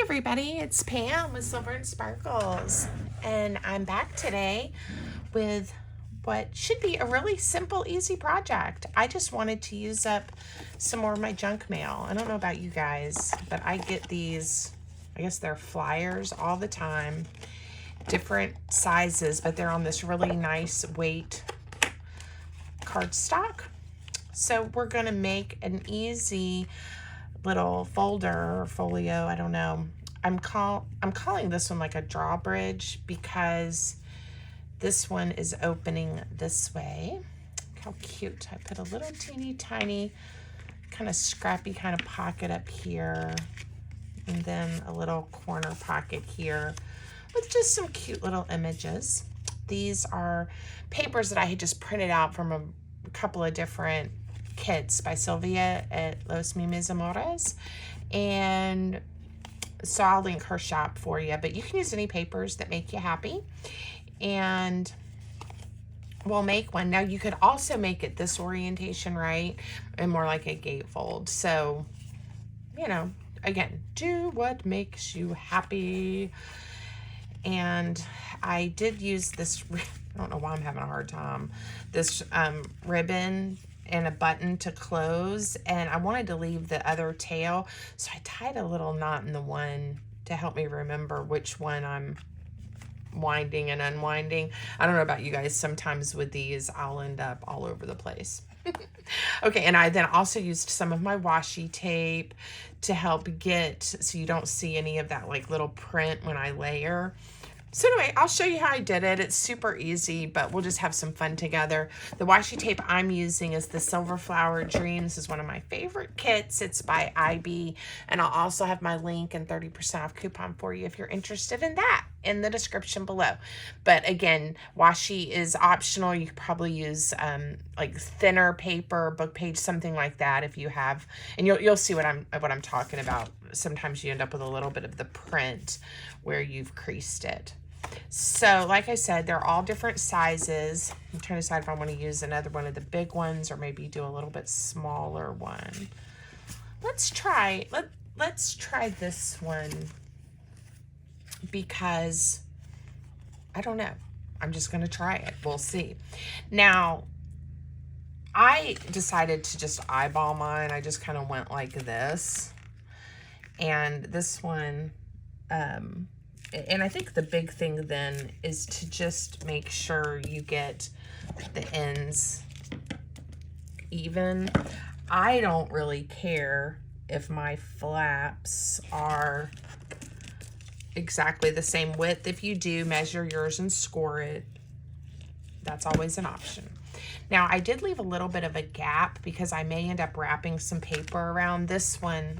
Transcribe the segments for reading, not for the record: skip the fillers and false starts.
everybody, it's Pam with Silver and Sparkles, and I'm back today with what should be a really simple, easy project. I just wanted to use up some more of my junk mail. I don't know about you guys, but I get these, I guess they're flyers all the time, different sizes, but they're on this really nice weight cardstock. So we're going to make an easy little folder or folio, I don't know. I'm calling this one like a drawbridge because this one is opening this way. Look how cute. I put a little teeny tiny kind of scrappy kind of pocket up here, and then a little corner pocket here with just some cute little images. These are papers that I had just printed out from a couple of different kits by Sylvia at Los Mimes Amores, and so I'll link her shop for you, but you can use any papers that make you happy, and we'll make one. Now you could also make it this orientation, right, and more like a gatefold. So, you know, again, do what makes you happy. And I did use this, I don't know why I'm having a hard time, this ribbon and a button to close, and I wanted to leave the other tail, so I tied a little knot in the one to help me remember which one I'm winding and unwinding. I don't know about you guys, sometimes with these I'll end up all over the place. Okay, and I then also used some of my washi tape to help get, so you don't see any of that like little print when I layer. So anyway, I'll show you how I did it. It's super easy, but we'll just have some fun together. The washi tape I'm using is the Silver Flower Dream. This is one of my favorite kits. It's by IB, and I'll also have my link and 30% off coupon for you if you're interested in that in the description below. But again, washi is optional. You could probably use like thinner paper, book page, something like that if you have, and you'll see what I'm talking about. Sometimes you end up with a little bit of the print where you've creased it. So like I said, they're all different sizes. I'm trying to decide if I want to use another one of the big ones or maybe do a little bit smaller one. Let's try this one because I don't know. I'm just going to try it. We'll see. Now, I decided to just eyeball mine. I just kind of went like this. And this one, and I think the big thing then is to just make sure you get the ends even. I don't really care if my flaps are exactly the same width. If you do, measure yours and score it. That's always an option. Now, I did leave a little bit of a gap because I may end up wrapping some paper around. This one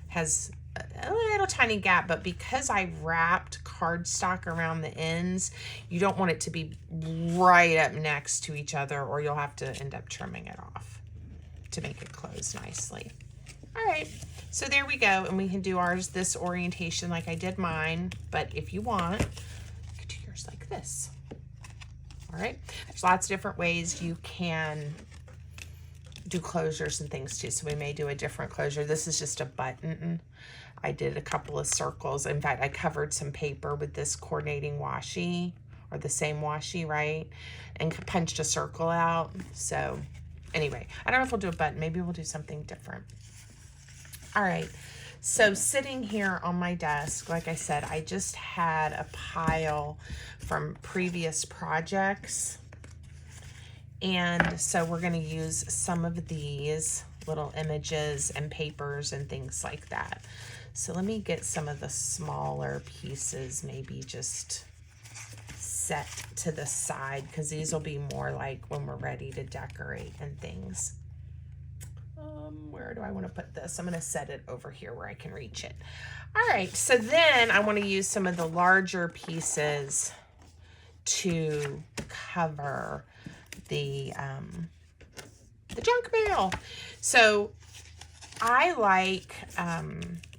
has a little tiny gap, but because I wrapped cardstock around the ends, you don't want it to be right up next to each other, or you'll have to end up trimming it off to make it close nicely. All right, so there we go, and we can do ours this orientation like I did mine, but if you want, you can do yours like this. All right, there's lots of different ways you can do closures and things too, so we may do a different closure. This is just a button. I did a couple of circles. In fact, I covered some paper with this coordinating washi, or the same washi, right? And punched a circle out. So anyway, I don't know if we'll do a button. Maybe we'll do something different. All right, so sitting here on my desk, like I said, I just had a pile from previous projects. And so we're going to use some of these little images and papers and things like that. So let me get some of the smaller pieces maybe just set to the side, because these will be more like when we're ready to decorate and things. Where do I want to put this? I'm going to set it over here where I can reach it. All right, so then I want to use some of the larger pieces to cover the junk mail. So I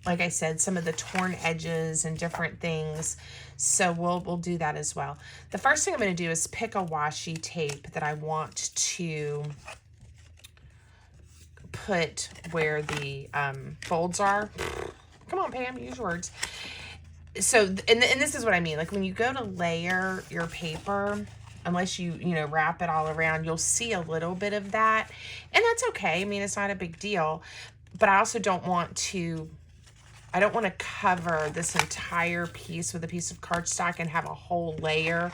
like I said, some of the torn edges and different things. So we'll do that as well. The first thing I'm going to do is pick a washi tape that I want to put where the folds are. Come on, Pam, use words. So, and this is what I mean. Like when you go to layer your paper, unless you wrap it all around, you'll see a little bit of that. And that's okay. I mean, it's not a big deal. But I also don't want to cover this entire piece with a piece of cardstock and have a whole layer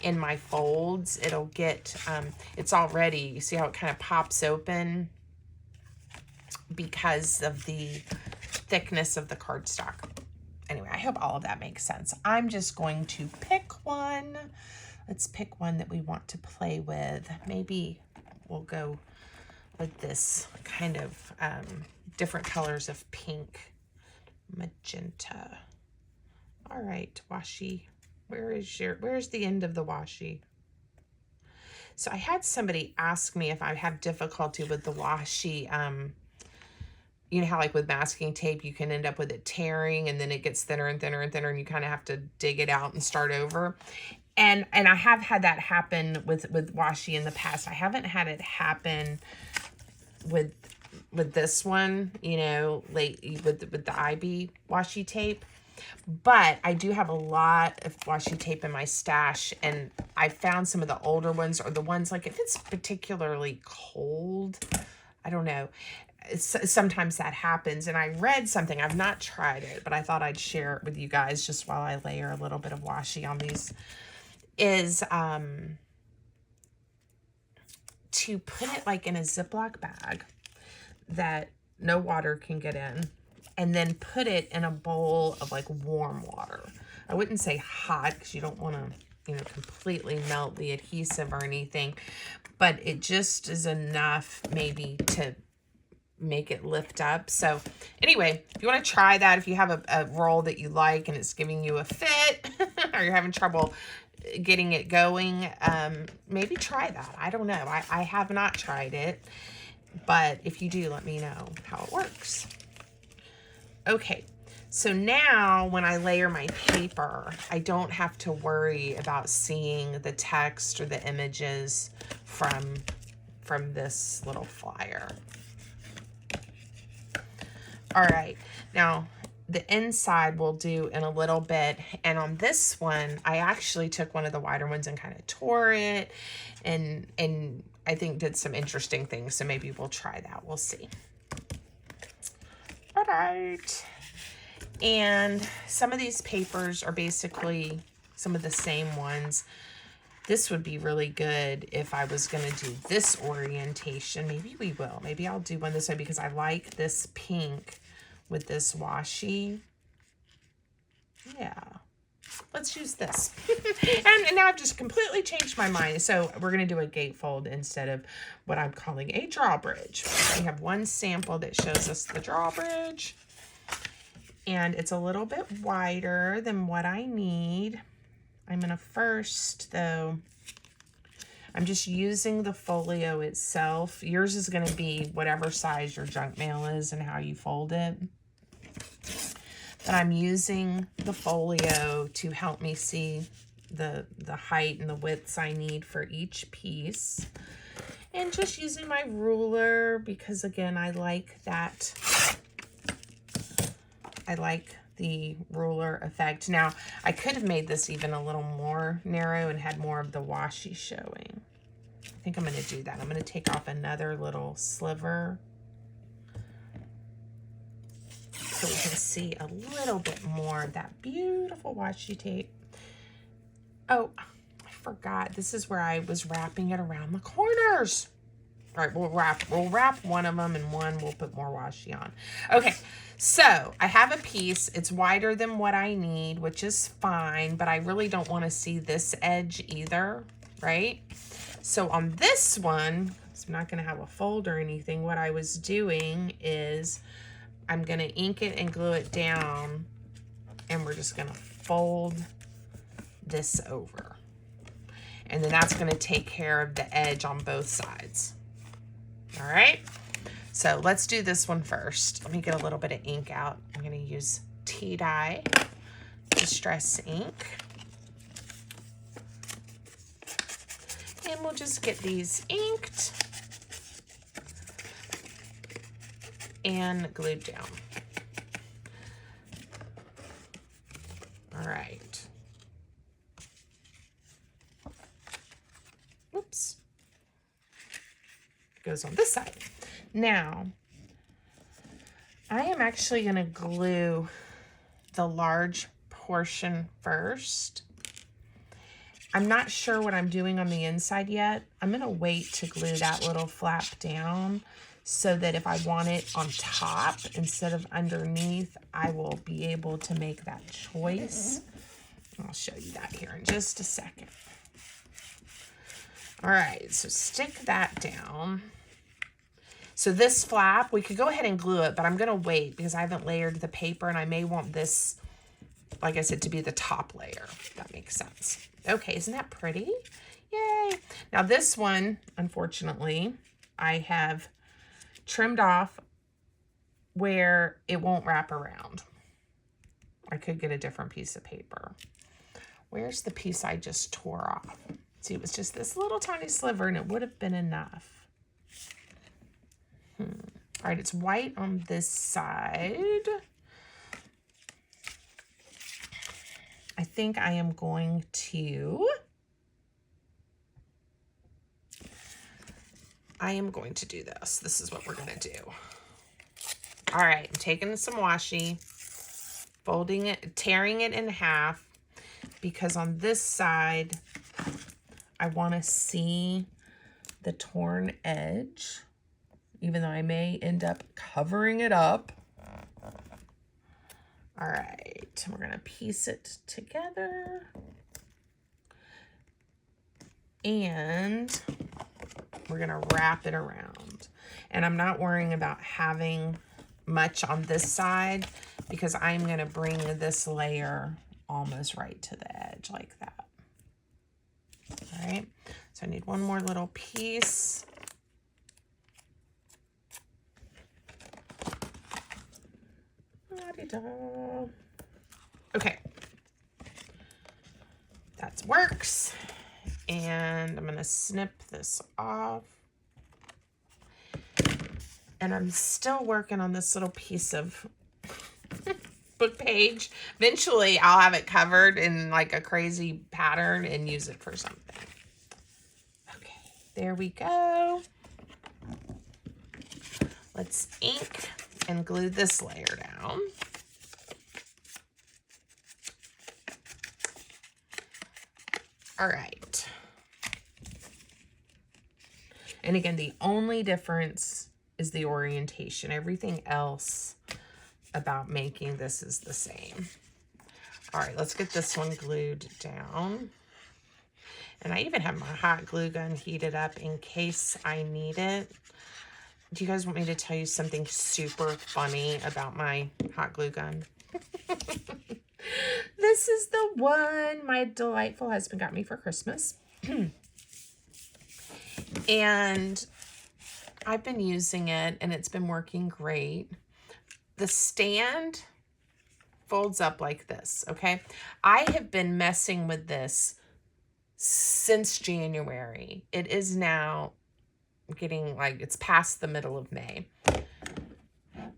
in my folds. It'll get, it's already, you see how it kind of pops open because of the thickness of the cardstock. Anyway, I hope all of that makes sense. I'm just going to pick one. Let's pick one that we want to play with. Maybe we'll go with this kind of different colors of pink, magenta. All right, washi. Where's the end of the washi? So I had somebody ask me if I have difficulty with the washi. You know how like with masking tape, you can end up with it tearing and then it gets thinner and thinner and thinner and you kind of have to dig it out and start over. And I have had that happen with washi in the past. I haven't had it happen with this one, you know, with the IB washi tape. But I do have a lot of washi tape in my stash, and I found some of the older ones, or the ones like if it's particularly cold, I don't know. Sometimes that happens, and I read something, I've not tried it, but I thought I'd share it with you guys just while I layer a little bit of washi on these, is to put it like in a Ziploc bag that no water can get in, and then put it in a bowl of like warm water. I wouldn't say hot because you don't want to, you know, completely melt the adhesive or anything, but it just is enough maybe to make it lift up. So anyway, if you want to try that, if you have a roll that you like and it's giving you a fit or you're having trouble getting it going, maybe try that. I don't know. I have not tried it, but if you do, let me know how it works. Okay, so now when I layer my paper, I don't have to worry about seeing the text or the images from this little flyer. All right, now the inside we'll do in a little bit. And on this one, I actually took one of the wider ones and kind of tore it and I think did some interesting things. So maybe we'll try that. We'll see. All right. And some of these papers are basically some of the same ones. This would be really good if I was going to do this orientation. Maybe we will. Maybe I'll do one this way because I like this pink with this washi. Yeah, let's use this. and now I've just completely changed my mind. So we're going to do a gatefold instead of what I'm calling a drawbridge. We have one sample that shows us the drawbridge, and it's a little bit wider than what I need. I'm going to first, though, I'm just using the folio itself. Yours is going to be whatever size your junk mail is and how you fold it. But I'm using the folio to help me see the height and the widths I need for each piece. And just using my ruler because, again, I like that. I like the ruler effect. Now, I could have made this even a little more narrow and had more of the washi showing. I think I'm going to do that. I'm going to take off another little sliver so we can see a little bit more of that beautiful washi tape. Oh, I forgot. This is where I was wrapping it around the corners. All right, we'll wrap one of them, and one we'll put more washi on. Okay, so I have a piece. It's wider than what I need, which is fine, but I really don't want to see this edge either, right? So on this one, so I'm not going to have a fold or anything. What I was doing is I'm going to ink it and glue it down, and we're just going to fold this over. And then that's going to take care of the edge on both sides. All right, so let's do this one first. Let me get a little bit of ink out. I'm going to use tea dye, distress ink. And we'll just get these inked and glued down. All right. Oops. Goes on this side. Now, I am actually going to glue the large portion first. I'm not sure what I'm doing on the inside yet. I'm going to wait to glue that little flap down so that if I want it on top instead of underneath, I will be able to make that choice. I'll show you that here in just a second. All right, so stick that down. So this flap, we could go ahead and glue it, but I'm going to wait because I haven't layered the paper and I may want this, like I said, to be the top layer, if that makes sense. Okay, isn't that pretty? Yay. Now this one, unfortunately, I have trimmed off where it won't wrap around. I could get a different piece of paper. Where's the piece I just tore off? See, it was just this little tiny sliver and it would have been enough. All right, it's white on this side. I think I am going to do this. This is what we're going to do. All right, I'm taking some washi, folding it, tearing it in half, because on this side, I want to see the torn edge, even though I may end up covering it up. All right, we're going to piece it together. And we're going to wrap it around. And I'm not worrying about having much on this side because I'm going to bring this layer almost right to the edge like that. All right, so I need one more little piece. Okay, that works. And I'm going to snip this off. And I'm still working on this little piece of book page. Eventually, I'll have it covered in like a crazy pattern and use it for something. Okay, there we go. Let's ink and glue this layer down. All right. And again, the only difference is the orientation. Everything else about making this is the same. All right, let's get this one glued down. And I even have my hot glue gun heated up in case I need it. Do you guys want me to tell you something super funny about my hot glue gun? This is the one my delightful husband got me for Christmas. And I've been using it and it's been working great. The stand folds up like this, okay? I have been messing with this since January. It is now getting like, it's past the middle of May.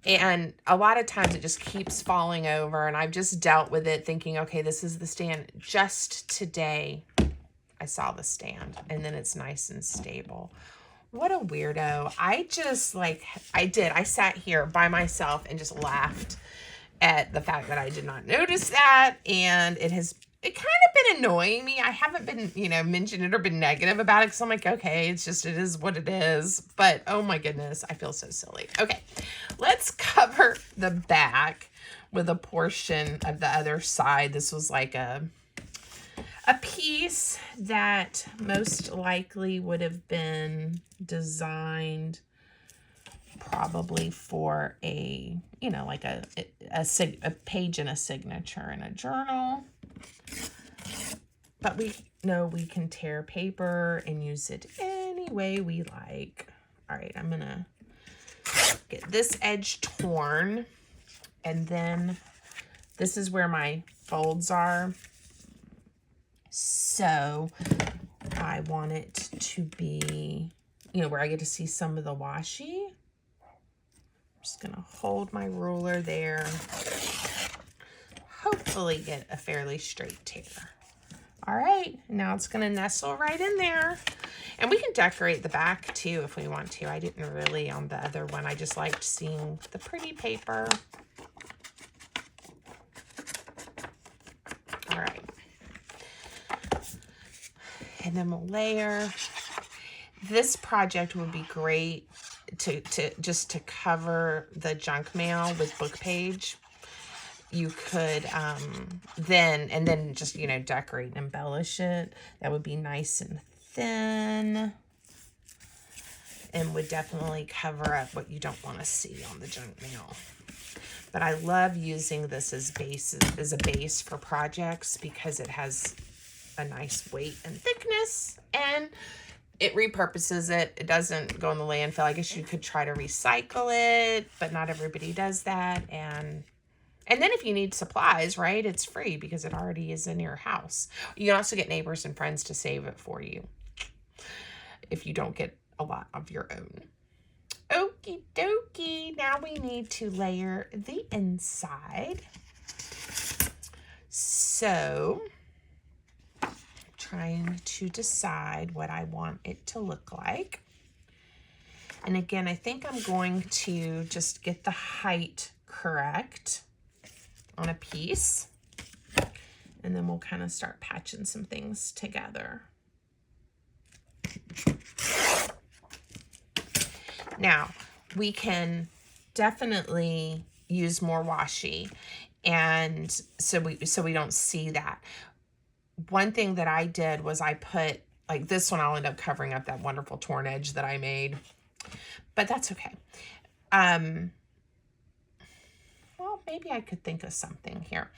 And a lot of times it just keeps falling over and I've just dealt with it thinking, okay, this is the stand. Just today, I saw the stand and then it's nice and stable. What a weirdo. I just I sat here by myself and just laughed at the fact that I did not notice that. And it kind of been annoying me. I haven't been, mentioned it or been negative about it because I'm like, okay, it is what it is. But oh my goodness, I feel so silly. Okay, let's cover the back with a portion of the other side. This was like a piece that most likely would have been designed probably for a, like a page in a signature in a journal. But we know we can tear paper and use it any way we like. All right, I'm gonna get this edge torn, and then this is where my folds are. So I want it to be, where I get to see some of the washi. I'm just gonna hold my ruler there. Hope hopefully get a fairly straight tear. All right, now it's gonna nestle right in there. And we can decorate the back too if we want to. I didn't really on the other one. I just liked seeing the pretty paper. All right. And then we'll layer. This project would be great to just to cover the junk mail with book page. You could then just, you know, decorate and embellish it. That would be nice and thin and would definitely cover up what you don't want to see on the junk mail. But I love using this as a base for projects because it has a nice weight and thickness, and it repurposes it. It doesn't go in the landfill. I guess you could try to recycle it, but not everybody does that. And then if you need supplies, right, it's free because it already is in your house. You can also get neighbors and friends to save it for you if you don't get a lot of your own. Okie dokie. Now we need to layer the inside. So, trying to decide what I want it to look like. And again, I think I'm going to just get the height correct on a piece, and then we'll kind of start patching some things together. Now, we can definitely use more washi, and so we don't see that. One thing that I did was I put, like this one, I'll end up covering up that wonderful torn edge that I made, but that's okay. Well, maybe I could think of something here.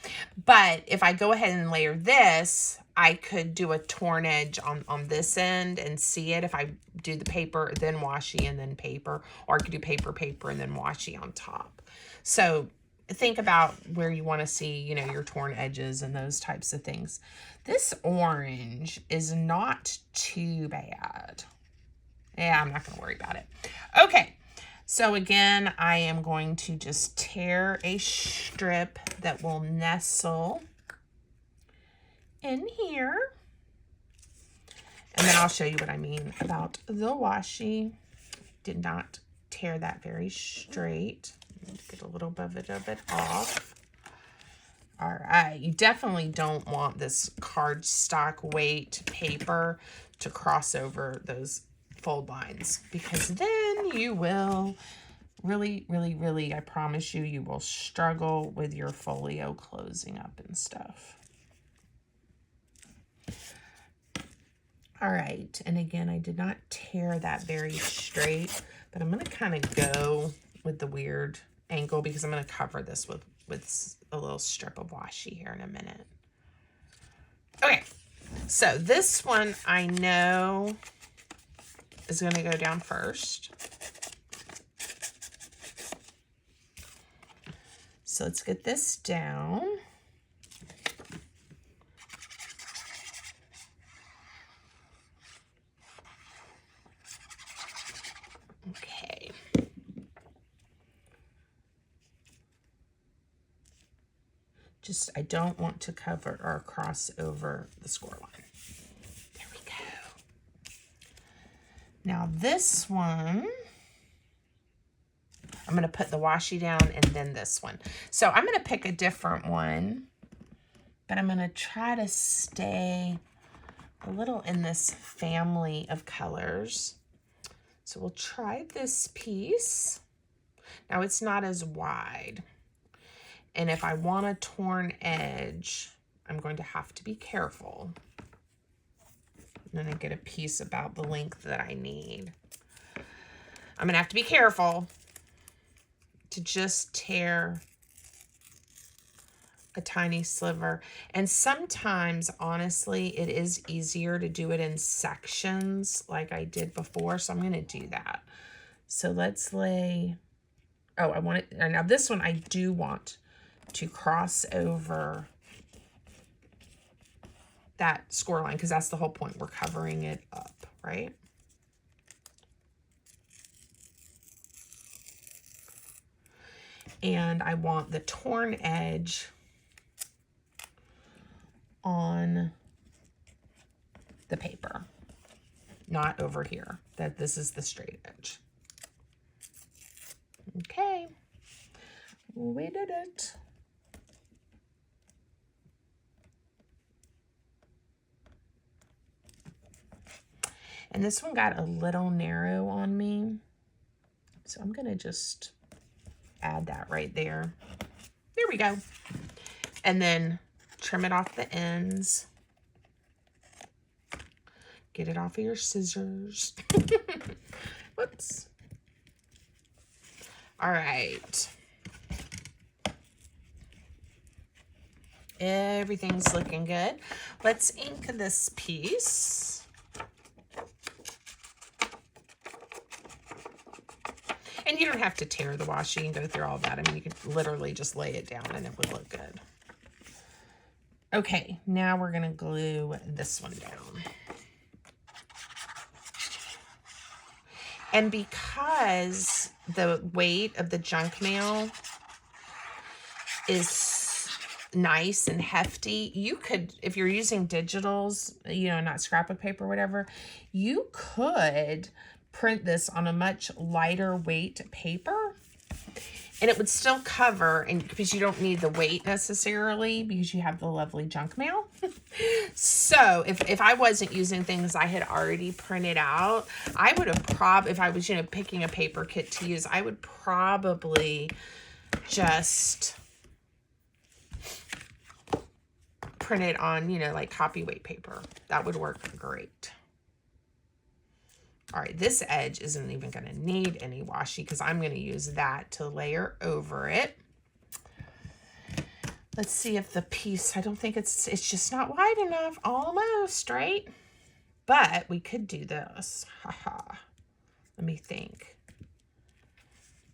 But if I go ahead and layer this, I could do a torn edge on this end and see it if I do the paper, then washi, and then paper. Or I could do paper, paper, and then washi on top. So think about where you want to see, you know, your torn edges and those types of things. This orange is not too bad. Yeah, I'm not going to worry about it. Okay. So again, I am going to just tear a strip that will nestle in here. And then I'll show you what I mean about the washi. Did not tear that very straight. Get a little bit of it off. All right, you definitely don't want this cardstock weight paper to cross over those fold lines, because then you will really, I promise you, you will struggle with your folio closing up and stuff. All right, and again, I did not tear that very straight, but I'm going to kind of go with the weird angle because I'm going to cover this with a little strip of washi here in a minute. Okay, so this one I know is going to go down first. So let's get this down. Okay. Just, I don't want to cover or cross over the score line. There we go. Now this one, I'm going to put the washi down and then this one. So I'm going to pick a different one, but I'm going to try to stay a little in this family of colors. So we'll try this piece. Now it's not as wide. And if I want a torn edge, I'm going to have to be careful. I'm going to get a piece about the length that I need. I'm going to have to be careful to just tear a tiny sliver. And sometimes, honestly, it is easier to do it in sections like I did before. So I'm going to do that. So let's lay, oh, I want it, now this one I do want to cross over that score line because that's the whole point. We're covering it up, right? And I want the torn edge on the paper, not over here. That this is the straight edge. Okay, we did it. And this one got a little narrow on me, so I'm gonna just add that right there. There we go. And then trim it off the ends. Get it off of your scissors. Whoops. All right. Everything's looking good. Let's ink this piece. And you don't have to tear the washi and go through all that. I mean, you could literally just lay it down and it would look good. Okay, now we're gonna glue this one down. And because the weight of the junk mail is nice and hefty, you could, if you're using digitals, you know, not scrapbook paper or whatever, you could print this on a much lighter weight paper and it would still cover, and because you don't need the weight necessarily because you have the lovely junk mail. So if I wasn't using things I had already printed out, I would have if I was, you know, picking a paper kit to use, I would probably just print it on, you know, like copy weight paper. That would work great. All right, this edge isn't even going to need any washi because I'm going to use that to layer over it. Let's see if the piece, I don't think it's just not wide enough. Almost, right? But we could do this. Haha. Let me think.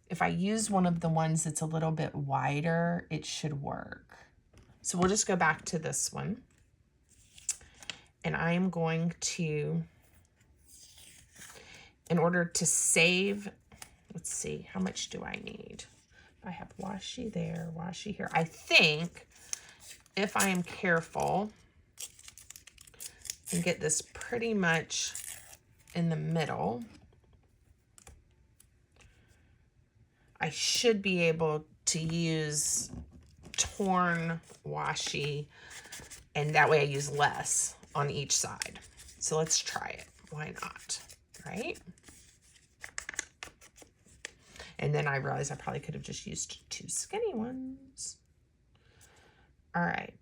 If I use one of the ones that's a little bit wider, it should work. So we'll just go back to this one. And I am going to, in order to save, let's see, how much do I need? I have washi there, washi here. I think if I am careful and get this pretty much in the middle, I should be able to use torn washi, and that way I use less on each side. So let's try it. Why not, right? And then I realized I probably could have just used 2 skinny ones. All right.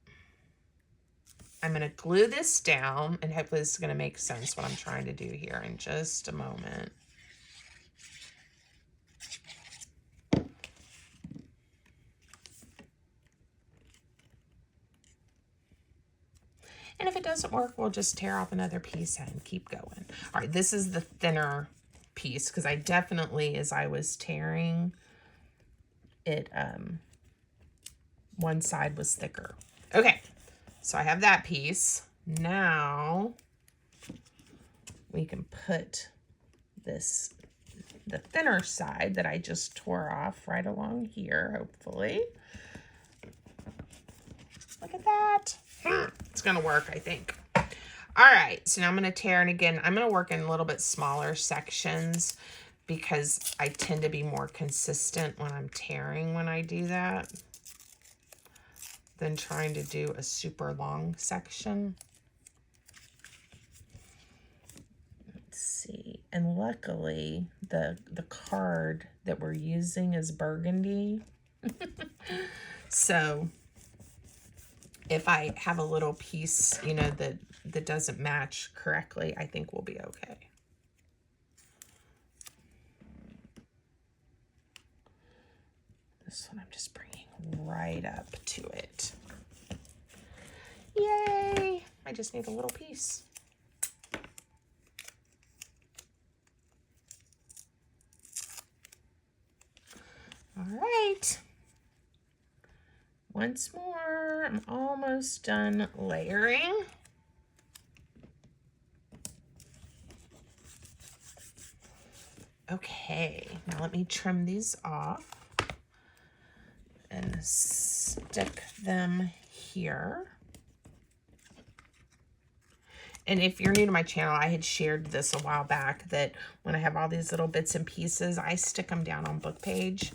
I'm going to glue this down, and hopefully this is going to make sense what I'm trying to do here in just a moment. And if it doesn't work, we'll just tear off another piece and keep going. All right, this is the thinner piece because I definitely, as I was tearing it, one side was thicker. Okay, so I have that piece. Now we can put this, the thinner side that I just tore off right along here, hopefully. Look at that. It's gonna work, I think. All right, so now I'm gonna tear, and again, I'm gonna work in a little bit smaller sections because I tend to be more consistent when I'm tearing when I do that than trying to do a super long section. Let's see, and luckily the card that we're using is burgundy. So if I have a little piece, you know, that doesn't match correctly, I think we'll be okay. This one I'm just bringing right up to it. Yay! I just need a little piece. All right. Once more, I'm almost done layering. Okay, now let me trim these off and stick them here. And if you're new to my channel, I had shared this a while back that when I have all these little bits and pieces, I stick them down on book page.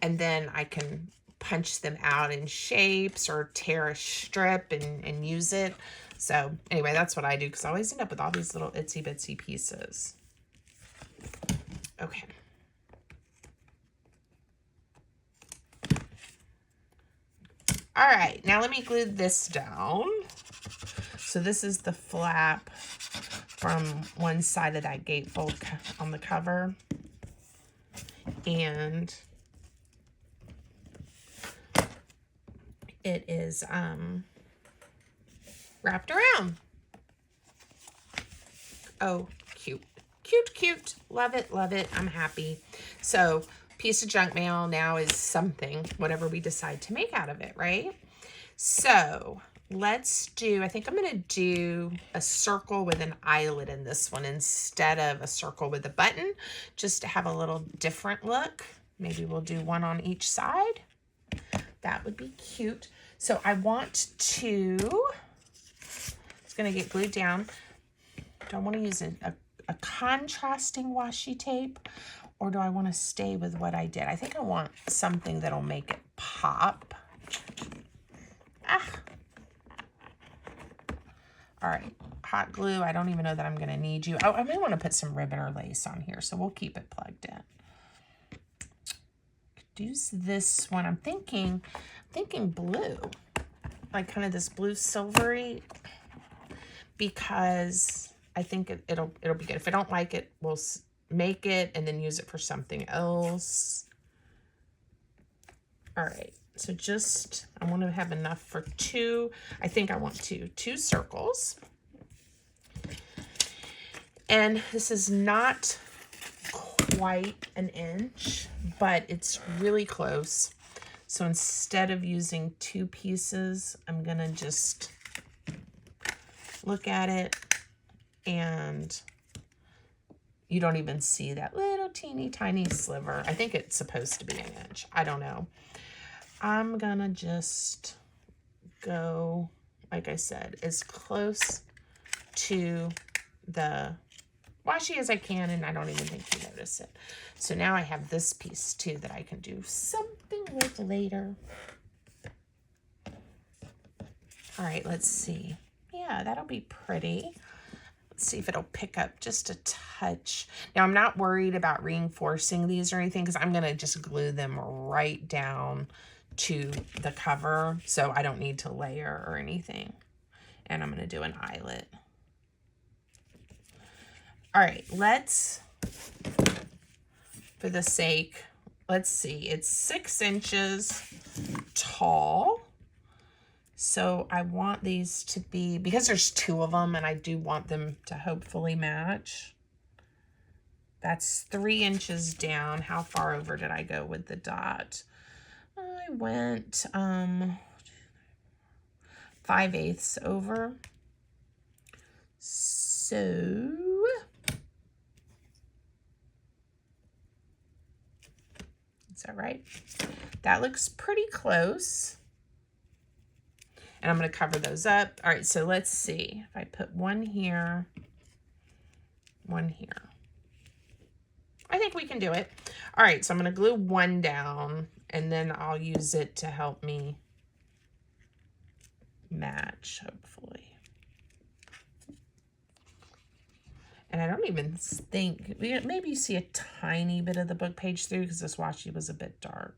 And then I can punch them out in shapes or tear a strip and use it. So anyway, that's what I do because I always end up with all these little itsy bitsy pieces. Okay. All right, now let me glue this down. So this is the flap from one side of that gatefold on the cover. And it is wrapped around. Oh, cute. Cute, cute. Love it, love it. I'm happy. So piece of junk mail now is something, whatever we decide to make out of it, right? So let's do, I think I'm going to do a circle with an eyelet in this one instead of a circle with a button, just to have a little different look. Maybe we'll do one on each side. That would be cute. So I want to, it's going to get glued down. Do I want to use a contrasting washi tape, or do I want to stay with what I did? I think I want something that'll make it pop. All right, hot glue. I don't even know that I'm going to need you. Oh, I may want to put some ribbon or lace on here, so we'll keep it plugged in. Could use this one. I'm thinking blue, like kind of this blue silvery, because I think it'll be good. If I don't like it, we'll make it and then use it for something else. All right. So just, I want to have enough for two. I think I want two circles. And this is not quite an inch, but it's really close. So instead of using two pieces, I'm going to just look at it, and you don't even see that little teeny tiny sliver. I think it's supposed to be an inch. I don't know. I'm gonna just go, like I said, as close to the washi as I can, and I don't even think you notice it. So now I have this piece too that I can do something with later. All right, let's see. Yeah, that'll be pretty. Let's see if it'll pick up just a touch. Now, I'm not worried about reinforcing these or anything because I'm gonna just glue them right down to the cover, so I don't need to layer or anything. And I'm going to do an eyelet. All right, let's, for the sake, let's see, it's 6 inches tall. So I want these to be, because there's 2 of them and I do want them to hopefully match. That's 3 inches down. How far over did I go with the dot? I went 5/8 over. So is that right? That looks pretty close. And I'm going to cover those up. All right, so let's see. If I put one here, one here. I think we can do it. All right, so I'm going to glue one down, and then I'll use it to help me match, hopefully. And I don't even think, maybe you see a tiny bit of the book page through because this washi was a bit dark.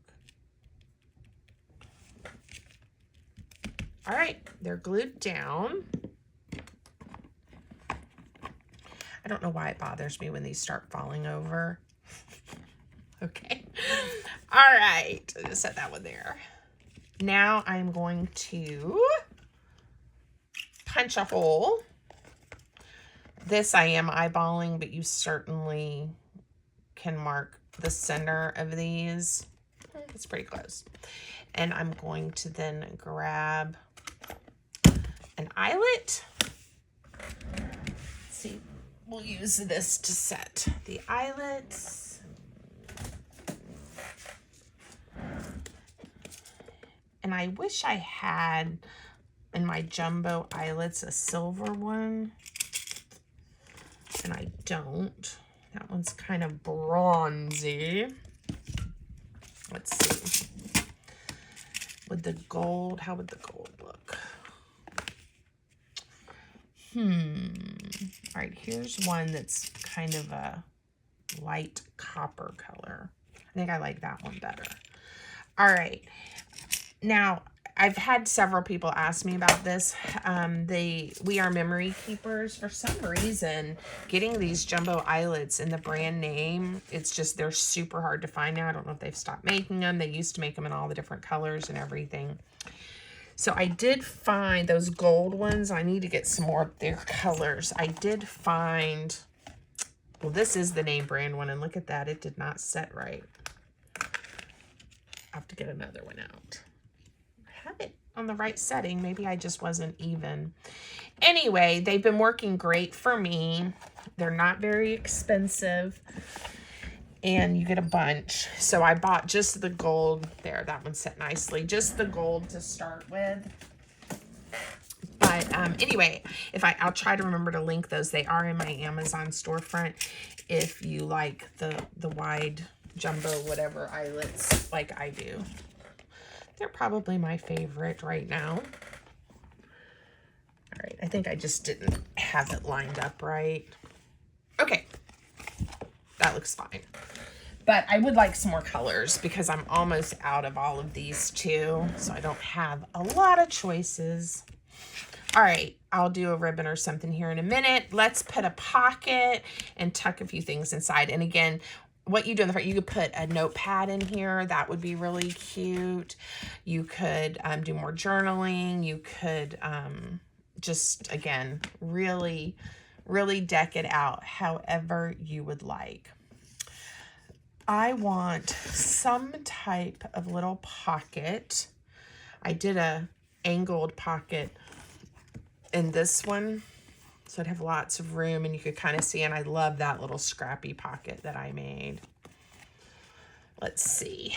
All right, they're glued down. I don't know why it bothers me when these start falling over. Okay. All right, I just set that one there. Now I'm going to punch a hole. This I am eyeballing, but you certainly can mark the center of these. It's pretty close. And I'm going to then grab an eyelet. Let's see, we'll use this to set the eyelets. And I wish I had in my jumbo eyelets a silver one. And I don't. That one's kind of bronzy. Let's see. With the gold, how would the gold look? All right, here's one that's kind of a light copper color. I think I like that one better. All right. Now, I've had several people ask me about this. We Are Memory Keepers. For some reason, getting these jumbo eyelets in the brand name, it's just, they're super hard to find now. I don't know if they've stopped making them. They used to make them in all the different colors and everything. So I did find those gold ones. I need to get some more of their colors. I did find, well, this is the name brand one, and look at that. It did not set right. I'll have to get another one out. I have it on the right setting. Maybe I just wasn't even. Anyway, they've been working great for me. They're not very expensive. And you get a bunch. So I bought just the gold. There, that one set nicely. Just the gold to start with. But anyway, I'll try to remember to link those. They are in my Amazon storefront. If you like the wide jumbo whatever eyelets like I do. They're probably my favorite right now. All right, I think I just didn't have it lined up right. Okay, that looks fine. But I would like some more colors because I'm almost out of all of these too. So I don't have a lot of choices. All right, I'll do a ribbon or something here in a minute. Let's put a pocket and tuck a few things inside. And again, what you do in the front, you could put a notepad in here. That would be really cute. You could do more journaling. You could just, again, really, really deck it out however you would like. I want some type of little pocket. I did a angled pocket in this one, so it'd have lots of room and you could kind of see, and I love that little scrappy pocket that I made. Let's see.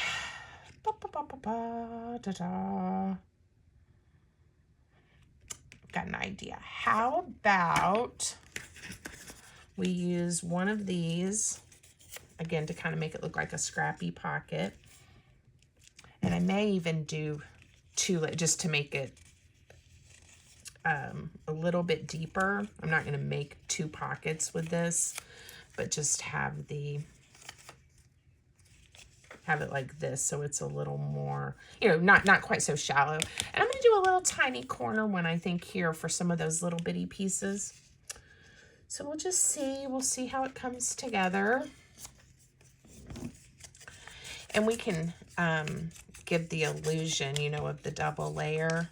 Got an idea. How about we use one of these, again, to kind of make it look like a scrappy pocket. And I may even do two, just to make it a little bit deeper. I'm not going to make two pockets with this, but just have it like this, so it's a little more, you know, not quite so shallow. And I'm going to do a little tiny corner one, I think, here for some of those little bitty pieces. So we'll just see. We'll see how it comes together. And we can give the illusion, you know, of the double layer.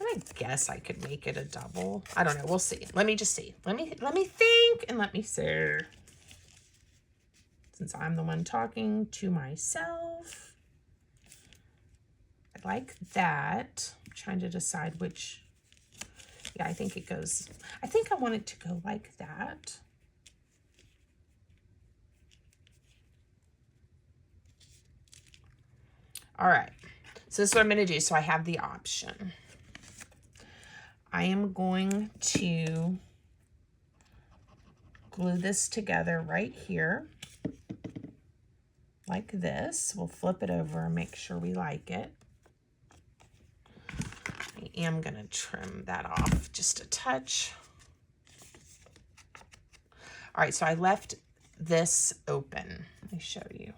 And I guess I could make it a double. I don't know. We'll see. Let me just see. Let me think and let me see. Since I'm the one talking to myself. I like that. I'm trying to decide which. Yeah, I think it goes. I think I want it to go like that. All right. So this is what I'm going to do. So I have the option. I am going to glue this together right here, like this. We'll flip it over and make sure we like it. I am going to trim that off just a touch. All right, so I left this open. Let me show you.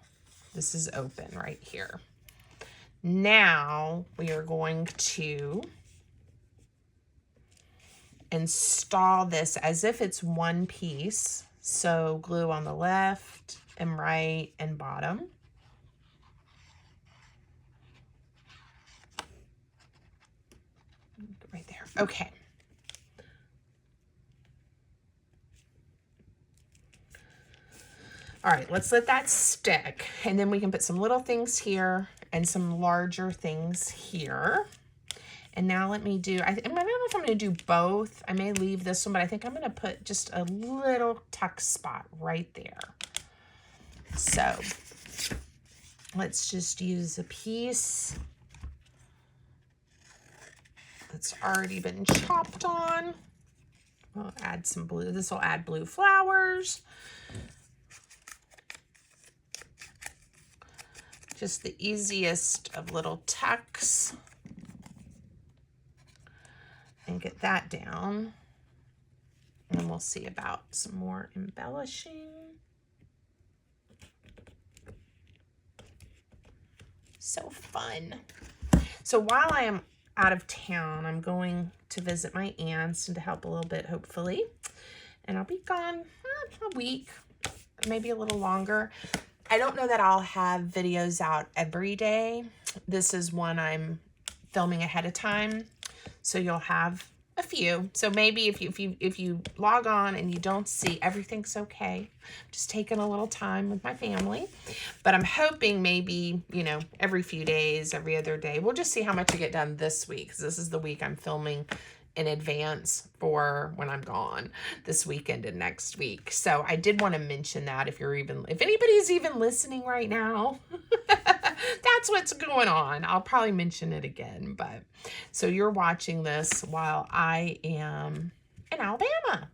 This is open right here. Now we are going to install this as if it's one piece. So glue on the left and right and bottom. Right there. Okay. All right, let's let that stick. And then we can put some little things here and some larger things here. And now let me do, I don't know if I'm going to do both. I may leave this one, but I think I'm going to put just a little tuck spot right there. So let's just use a piece that's already been chopped on. We'll add some blue. This will add blue flowers. Just the easiest of little tucks. And get that down. And then we'll see about some more embellishing. So fun. So while I am out of town, I'm going to visit my aunts and to help a little bit, hopefully. And I'll be gone a week, maybe a little longer. I don't know that I'll have videos out every day. This is one I'm filming ahead of time, so you'll have a few. So maybe if you log on and you don't see, everything's okay. Just taking a little time with my family. But I'm hoping maybe, you know, every few days, every other day. We'll just see how much I get done this week, because this is the week I'm filming in advance for when I'm gone, this weekend and next week. So I did want to mention that if anybody's even listening right now, that's what's going on. I'll probably mention it again, but so you're watching this while I am in Alabama.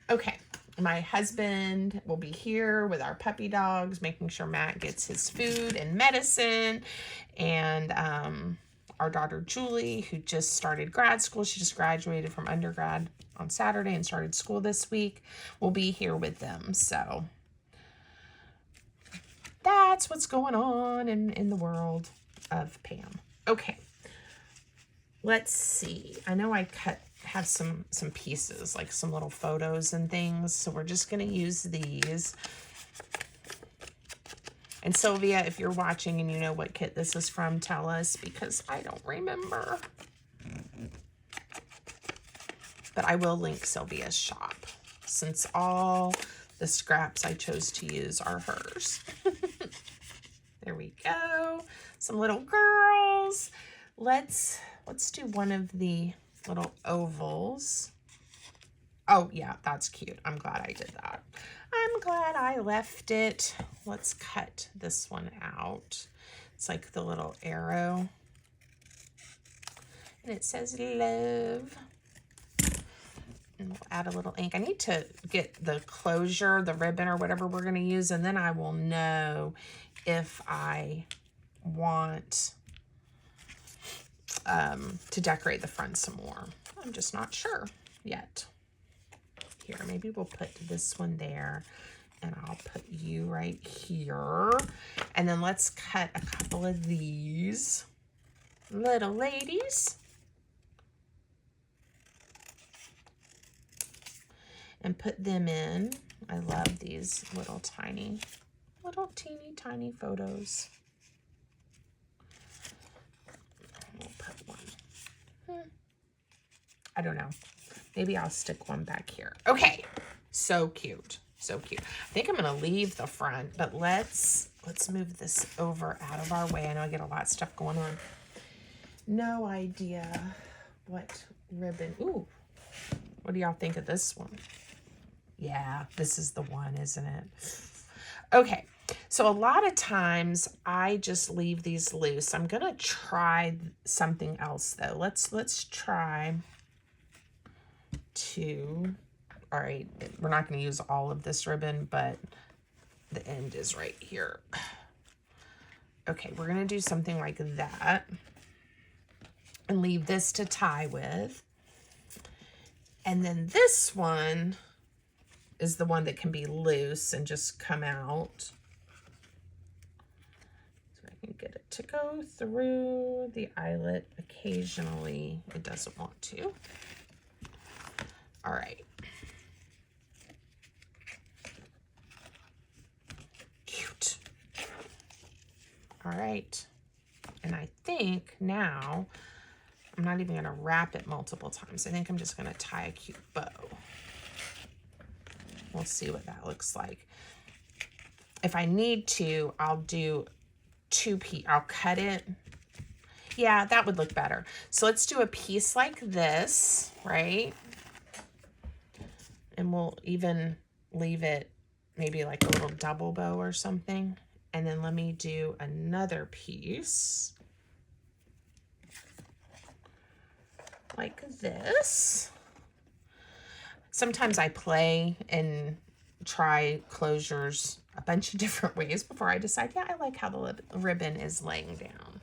Okay. My husband will be here with our puppy dogs, making sure Matt gets his food and medicine, and our daughter Julie, who just started grad school. She just graduated from undergrad on Saturday and started school this week. Will be here with them. So that's what's going on in the world of Pam. Okay, let's see. I know I have some pieces, like some little photos and things. So we're just going to use these. And Sylvia, if you're watching and you know what kit this is from, tell us, because I don't remember. But I will link Sylvia's shop, since all the scraps I chose to use are hers. There we go. Some little girls. Let's do one of the little ovals. Oh, yeah, that's cute. I'm glad I did that. I'm glad I left it. Let's cut this one out. It's like the little arrow. And it says love. And we'll add a little ink. I need to get the closure, the ribbon or whatever we're going to use, and then I will know if I want to decorate the front some more. I'm just not sure yet. Here, maybe we'll put this one there, and I'll put you right here. And then let's cut a couple of these little ladies. And put them in. I love these little teeny tiny photos. We'll put one. I don't know. Maybe I'll stick one back here. Okay. So cute. So cute. I think I'm going to leave the front, but let's move this over out of our way. I know I get a lot of stuff going on. No idea what ribbon. Ooh. What do y'all think of this one? Yeah, this is the one, isn't it? Okay. So a lot of times I just leave these loose. I'm going to try something else though. Let's try to, all right, we're not going to use all of this ribbon, but the end is right here. Okay, we're going to do something like that and leave this to tie with. And then this one is the one that can be loose and just come out. So I can get it to go through the eyelet. Occasionally it doesn't want to. All right. Cute. All right. And I think now I'm not even going to wrap it multiple times. I think I'm just going to tie a cute bow. We'll see what that looks like. If I need to, I'll do I'll cut it. Yeah, that would look better. So let's do a piece like this, right? And we'll even leave it maybe like a little double bow or something. And then let me do another piece like this. Sometimes I play and try closures a bunch of different ways before I decide, yeah, I like how the ribbon is laying down.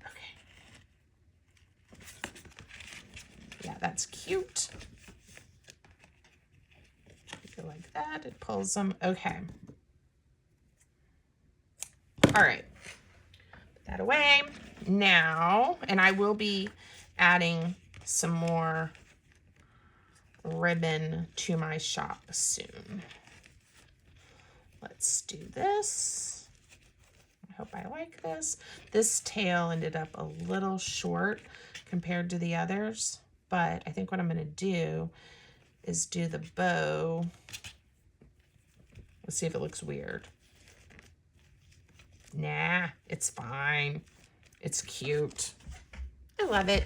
Okay. Yeah, that's cute. Go like that, it pulls them. Okay. All right. Put that away. Now, and I will be adding some more ribbon to my shop soon. Let's do this. I hope I like this. This tail ended up a little short compared to the others, but I think what I'm going to do is do the bow. Let's see if it looks weird. Nah, it's fine. It's cute. I love it.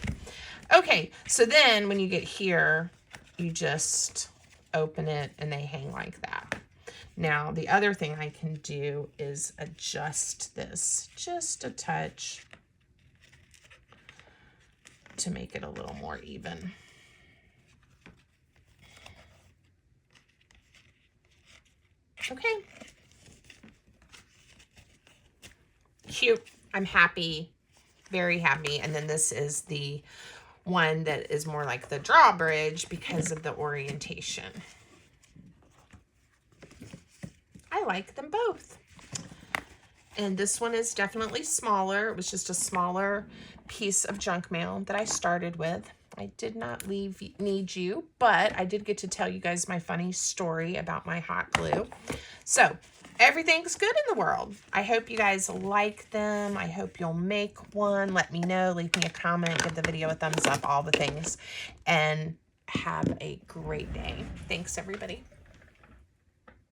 Okay, so then when you get here, you just open it and they hang like that. Now, the other thing I can do is adjust this just a touch to make it a little more even. Okay. Cute. I'm happy. Very happy. And then this is the one that is more like the drawbridge because of the orientation. I like them both. And this one is definitely smaller. It was just a smaller piece of junk mail that I started with. I did not need you, but I did get to tell you guys my funny story about my hot glue. So everything's good in the world. I hope you guys like them. I hope you'll make one. Let me know. Leave me a comment. Give the video a thumbs up. All the things. And have a great day. Thanks, everybody.